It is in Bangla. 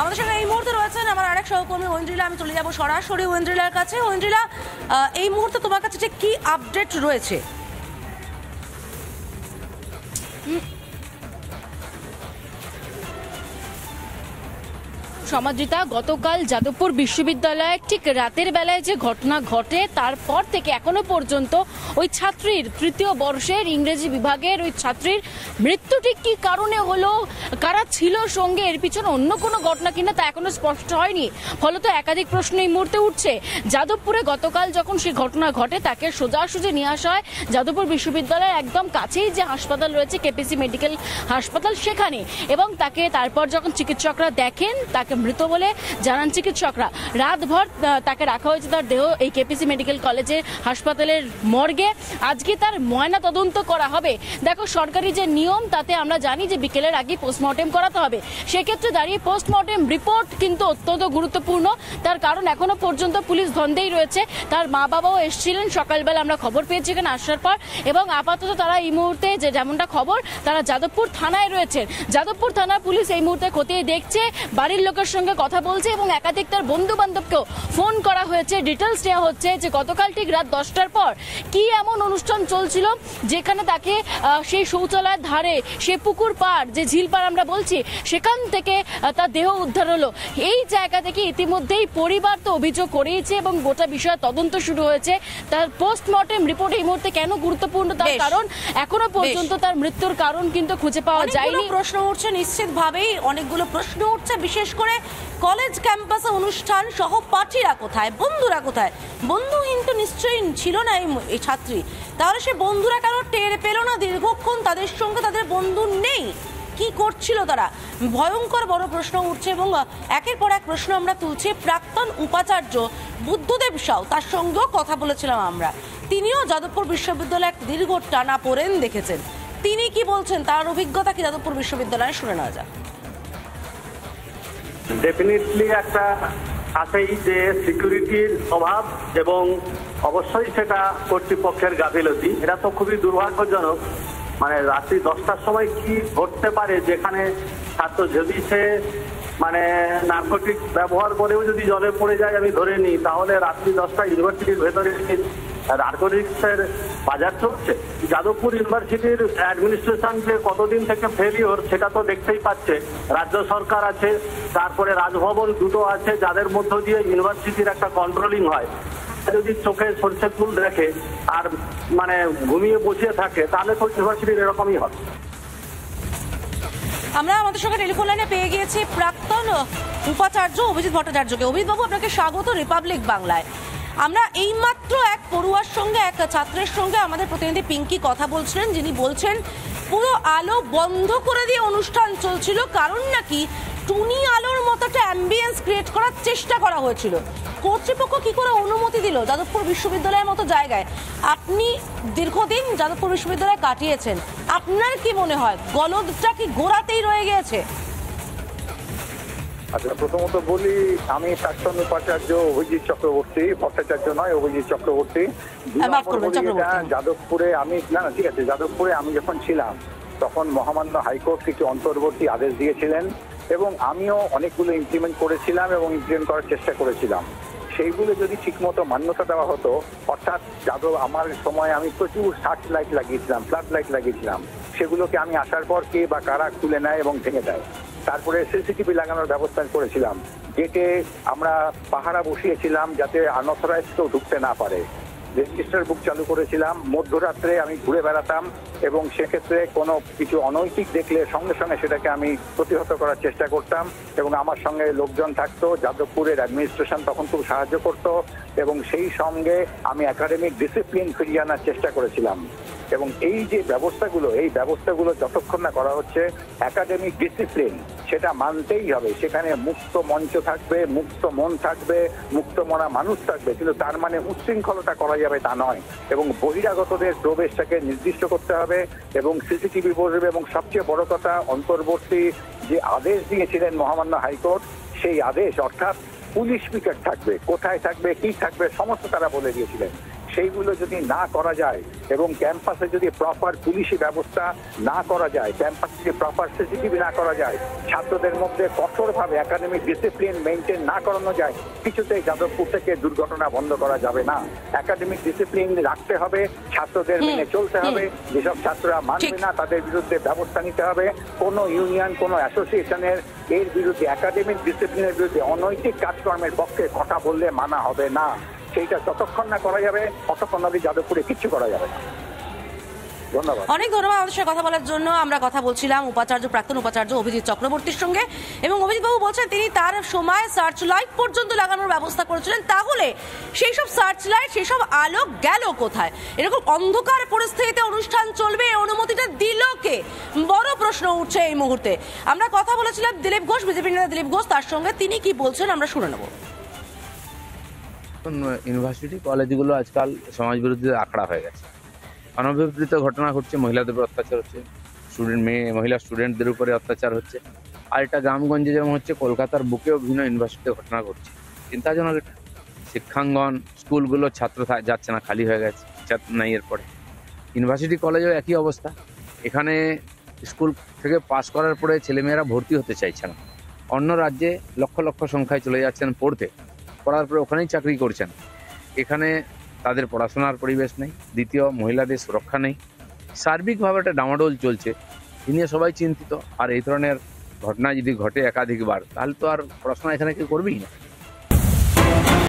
আমাদের সঙ্গে এই মুহূর্তে রয়েছেন আমার আরেক সহকর্মী ঐন্দ্রিলা। আমি চলে যাবো সরাসরি ঐন্দ্রিলার কাছে। ঐন্দ্রিলা, এই মুহূর্তে তোমার কাছে ঠিক কি আপডেট রয়েছে? সমাদৃতা, গতকাল যাদবপুর বিশ্ববিদ্যালয়ে ঠিক রাতের বেলায় যে ঘটনা ঘটে তারপর থেকে এখনো পর্যন্ত ওই ছাত্রীর তৃতীয় বর্ষের ইংরেজি বিভাগের ওই ছাত্রীর মৃত্যু ঠিক কি কারণে হলো, কারা ছিল সঙ্গে, এর পিছনে অন্য কোনো ঘটনা কিনা তা এখনো স্পষ্ট হয়নি। ফলত একাধিক প্রশ্ন এই মুহূর্তে উঠছে। যাদবপুরে গতকাল যখন সেই ঘটনা ঘটে তাকে সোজাসুজি নিয়ে আসা হয় যাদবপুর বিশ্ববিদ্যালয়ের একদম কাছেই যে হাসপাতাল রয়েছে কেপিসি মেডিকেল হাসপাতাল সেখানে, এবং তাকে তারপর যখন চিকিৎসকরা দেখেন তাকে মৃত বলে জানান চিকিৎসকরা। রাতভর তাকে রাখা হয়েছে তার দেহ এই কেপিসি মেডিকেল কলেজের হাসপাতালের মর্গে। আজকে তার ময়না তদন্ত করা হবে। দেখো, সরকারি যে নিয়ম তাতে আমরা জানি যে বিকেলের আগে পোস্টমর্টেম করাতে হবে। সেক্ষেত্রে দাঁড়িয়ে পোস্টমর্টেম রিপোর্ট কিন্তু অত্যন্ত গুরুত্বপূর্ণ। তার কারণ এখনো পর্যন্ত পুলিশ ধন্দেই রয়েছে। তার মা বাবাও এসেছিলেন সকালবেলা, আমরা খবর পেয়েছি এখানে আসার পর, এবং আপাতত তারা এই মুহূর্তে যে যেমনটা খবর তারা যাদবপুর থানায় রয়েছেন। যাদবপুর থানার পুলিশ এই মুহূর্তে খতিয়ে দেখছে, বাড়ির লোকের সঙ্গে কথা বলছে এবং একাধিক তার বন্ধু বান্ধবকেও ফোন করা হয়েছে। ডিটেলস দেওয়া হচ্ছে যে গতকাল ঠিক রাত 10টার পর কি এমন অনুষ্ঠান চলছিল যেখানে তাকে সেই শৌচালয়ের ধারে, সে পুকুর পাড় যে ঝিল পাড় আমরা বলছি, সেখান থেকে তার দেহ উদ্ধার হলো। এই জায়গা থেকে ইতিমধ্যেই পরিবার তো অভিযোগ করেইছে এবং গোটা বিষয়ে তদন্ত শুরু হয়েছে। তার পোস্টমর্টেম রিপোর্ট এই মুহূর্তে কেন গুরুত্বপূর্ণ তার কারণ এখনো পর্যন্ত তার মৃত্যুর কারণ কিন্তু খুঁজে পাওয়া যায়নি। প্রশ্ন উঠছে, নিশ্চিতভাবেই অনেকগুলো প্রশ্ন উঠছে, বিশেষ করে কলেজ ক্যাম্পাসে অনুষ্ঠান, সহপাঠীরা কোথায়, বন্ধুরা কোথায়? বন্ধু কিন্তু নিশ্চয়ই ছিল না এই ছাত্রী, তাহলে সে বন্ধুরা কেন টের পেল না দীর্ঘক্ষণ তাদের সঙ্গে? তাদের বন্ধু নেই, কি করছিল তারা? ভয়ঙ্কর বড় প্রশ্ন উঠছে এবং একের পর এক প্রশ্ন আমরা তুলছি। প্রাক্তন উপাচার্য বুদ্ধদেব সাউ, তার সঙ্গেও কথা বলেছিলাম আমরা। তিনিও যাদবপুর বিশ্ববিদ্যালয়ে এক দীর্ঘ টানা পড়েন দেখেছেন। তিনি কি বলছেন, তার অভিজ্ঞতা কি যাদবপুর বিশ্ববিদ্যালয়ে, শুনে নেওয়া যাক। ডেফিনেটলি একটা আছেই যে সিকিউরিটির অভাব এবং অবশ্যই সেটা কর্তৃপক্ষের গাফিলতি। এটা তো খুবই দুর্ভাগ্যজনক। মানে রাত্রি 10টার সময় কি ঘটতে পারে যেখানে ছাত্র, যদি সে মানে নার্কোটিক ব্যবহার করেও যদি জলে পড়ে যায় আমি ধরে নিই, তাহলে রাত্রি 10টা ইউনিভার্সিটির ভেতরে নার্কোটিক্সের বাজার চলছে। যাদবপুর ইউনিভার্সিটির অ্যাডমিনিস্ট্রেশন যে কতদিন থেকে ফেলিওর সেটা তো দেখতেই পাচ্ছে। রাজ্য সরকার আছে, তারপরে রাজভবন দুটো আছে, যাদের মধ্য দিয়ে ইউনিভার্সিটির একটা কন্ট্রোলিং হয়। যদি চোখে সরষের ফুল দেখে আর মানে ঘুমিয়ে বসিয়ে থাকে, তাহলে তো ইউনিভার্সিটির এরকমই হবে। আমরা আমাদের সঙ্গে টেলিফোন লাইনে পেয়ে গিয়েছি প্রাক্তন উপাচার্য অভিজিৎ ভট্টাচার্যকে। অভিজিৎ বাবু, আপনাকে স্বাগত রিপাবলিক বাংলায়। আমরা এইমাত্র এক পড়ুয়ার সঙ্গে, এক ছাত্রের সঙ্গে আমাদের প্রতিনিধি পিঙ্কি কথা বলছিলেন, যিনি বলছেন পুরো আলো বন্ধ করে দিয়ে অনুষ্ঠান চলছিল, কারণ নাকি টুনি আলোর মতো একটা অ্যাম্বিয়েন্স ক্রিয়েট করার চেষ্টা করা হয়েছিল। কর্তৃপক্ষ কি করে অনুমতি দিল যাদবপুর বিশ্ববিদ্যালয়ের মতো জায়গায়? আপনি দীর্ঘদিন যাদবপুর বিশ্ববিদ্যালয়ে কাটিয়েছেন, আপনার কি মনে হয় গলদটা কি গোড়াতেই রয়ে গিয়েছে? আচ্ছা, প্রথমত বলি, আমি প্রাক্তন উপাচার্য অভিজিৎ চক্রবর্তী, ভট্টাচার্য নয়, অভিজিৎ চক্রবর্তী। যাদবপুরে আমি ঠিক আছে, যাদবপুরে আমি যখন ছিলাম তখন মহামান্য হাইকোর্ট কিছু অন্তর্বর্তী আদেশ দিয়েছিলেন এবং আমিও অনেকগুলো ইমপ্লিমেন্ট করেছিলাম এবং ইমপ্লিমেন্ট করার চেষ্টা করেছিলাম। সেইগুলো যদি ঠিকমতো মান্যতা দেওয়া হতো, অর্থাৎ আমার সময় আমি প্রচুর সার্চ লাইট লাগিয়েছিলাম, ফ্লাড লাইট লাগিয়েছিলাম, সেগুলোকে আমি আসার পর কে বা কারা খুলে নেয় এবং ভেঙে দেয়। তারপরে সিসিটিভি লাগানোর ব্যবস্থা করেছিলাম, গেটে আমরা পাহারা বসিয়েছিলাম যাতে আনঅথরাইজড কেউ ঢুকতে না পারে। রেজিস্টার বুক চালু করেছিলাম, মধ্যরাত্রে আমি ঘুরে বেড়াতাম এবং সেক্ষেত্রে কোনো কিছু অনৈতিক দেখলে সঙ্গে সঙ্গে সেটাকে আমি প্রতিহত করার চেষ্টা করতাম এবং আমার সঙ্গে লোকজন থাকতো। যাদবপুরের অ্যাডমিনিস্ট্রেশন তখন খুব সাহায্য করতো এবং সেই সঙ্গে আমি একাডেমিক ডিসিপ্লিন ফিরিয়ে আনার চেষ্টা করেছিলাম। এবং এই যে ব্যবস্থাগুলো, এই ব্যবস্থাগুলো যতক্ষণ না করা হচ্ছে একাডেমিক ডিসিপ্লিন, সেটা মানতেই হবে। সেখানে মুক্ত মঞ্চ থাকবে, মুক্ত মন থাকবে, মুক্ত মনা মানুষ থাকবে, কিন্তু তার মানে উচ্ছৃঙ্খলতা করা যাবে তা নয়। এবং বহিরাগতদের প্রবেশটাকে নির্দিষ্ট করতে হবে এবং সিসিটিভি বসবে। এবং সবচেয়ে বড় কথা, অন্তর্বর্তী যে আদেশ দিয়েছিলেন মহামান্য হাইকোর্ট, সেই আদেশ অর্থাৎ পুলিশ পিকেট থাকবে, কোথায় থাকবে, কি থাকবে, সমস্ত তারা বলে দিয়েছিলেন। সেইগুলো যদি না করা যায় এবং ক্যাম্পাসে যদি প্রপার পুলিশি ব্যবস্থা না করা যায়, ক্যাম্পাসে যদি প্রপার সিসিটিভি না করা যায়, ছাত্রদের মধ্যে কঠোরভাবে একাডেমিক ডিসিপ্লিন মেনটেন না করানো যায়, কিছুতেই যাদবপুর থেকে দুর্ঘটনা বন্ধ করা যাবে না। একাডেমিক ডিসিপ্লিন রাখতে হবে, ছাত্রদের মেনে চলতে হবে, যেসব ছাত্ররা মানবে না তাদের বিরুদ্ধে ব্যবস্থা নিতে হবে। কোনো ইউনিয়ন, কোনো অ্যাসোসিয়েশনের এর বিরুদ্ধে, একাডেমিক ডিসিপ্লিনের বিরুদ্ধে, অনৈতিক কাজকর্মের পক্ষে কথা বললে মানা হবে না। সেইটা যতক্ষণ না করা যাবে ততক্ষণ অবধি যাদবপুরে কিচ্ছু করা যাবে না। ধন্যবাদ। অনেক ধন্যবাদ আমাদের সাথে কথা বলার জন্য। আমরা কথা বলছিলাম প্রাক্তন উপাচার্য অভিজিৎ চক্রবর্তীর সঙ্গে, এবং অভিজিৎ বাবু বলছেন তিনি তার সময় সার্চ লাইট পর্যন্ত লাগানোর ব্যবস্থা করেছিলেন। তাহলে সেই সব সার্চ লাইট, সেই সব আলো গেল কোথায়? এরকম অন্ধকার পরিস্থিতিতে অনুষ্ঠান চলবে, এই অনুমতিটা দিল কে? বড় প্রশ্ন উঠছে এই মুহূর্তে। আমরা কথা বলেছিলাম দিলীপ ঘোষ, বিজেপি নেতা দিলীপ ঘোষ, তার সঙ্গে তিনি কি বলছেন আমরা শুনে নেব। ইউনিভার্সিটি কলেজগুলো আজকাল সমাজ বিরোধী আখড়া হয়ে গেছে। অনভিপ্রেত ঘটনা ঘটছে, মহিলাদের উপর অত্যাচার হচ্ছে, মহিলা স্টুডেন্টদের উপরে অত্যাচার হচ্ছে। আর এটা গ্রামগঞ্জে যেমন হচ্ছে, কলকাতার বুকেও বিভিন্ন ইউনিভার্সিটিতে ঘটনা ঘটছে। চিন্তাজনক এটা। শিক্ষাঙ্গন, স্কুলগুলো ছাত্র যাচ্ছে না, খালি হয়ে গেছে ছাত্র নাই। এরপরে ইউনিভার্সিটি কলেজেও একই অবস্থা। এখানে স্কুল থেকে পাশ করার পরে ছেলেমেয়েরা ভর্তি হতে চাইছে না। অন্য রাজ্যে লক্ষ লক্ষ সংখ্যায় চলে যাচ্ছেন পড়ার পরে ওখানেই চাকরি করছেন। এখানে তাদের পড়াশোনার পরিবেশ নেই। দ্বিতীয়, মহিলাদের সুরক্ষা নেই। সার্বিকভাবে একটা ডামাডোল চলছে, এ নিয়ে সবাই চিন্তিত। আর এই ধরনের ঘটনা যদি ঘটে একাধিকবার, তাহলে তো আর পড়াশোনা এখানে কেউ করবেই না।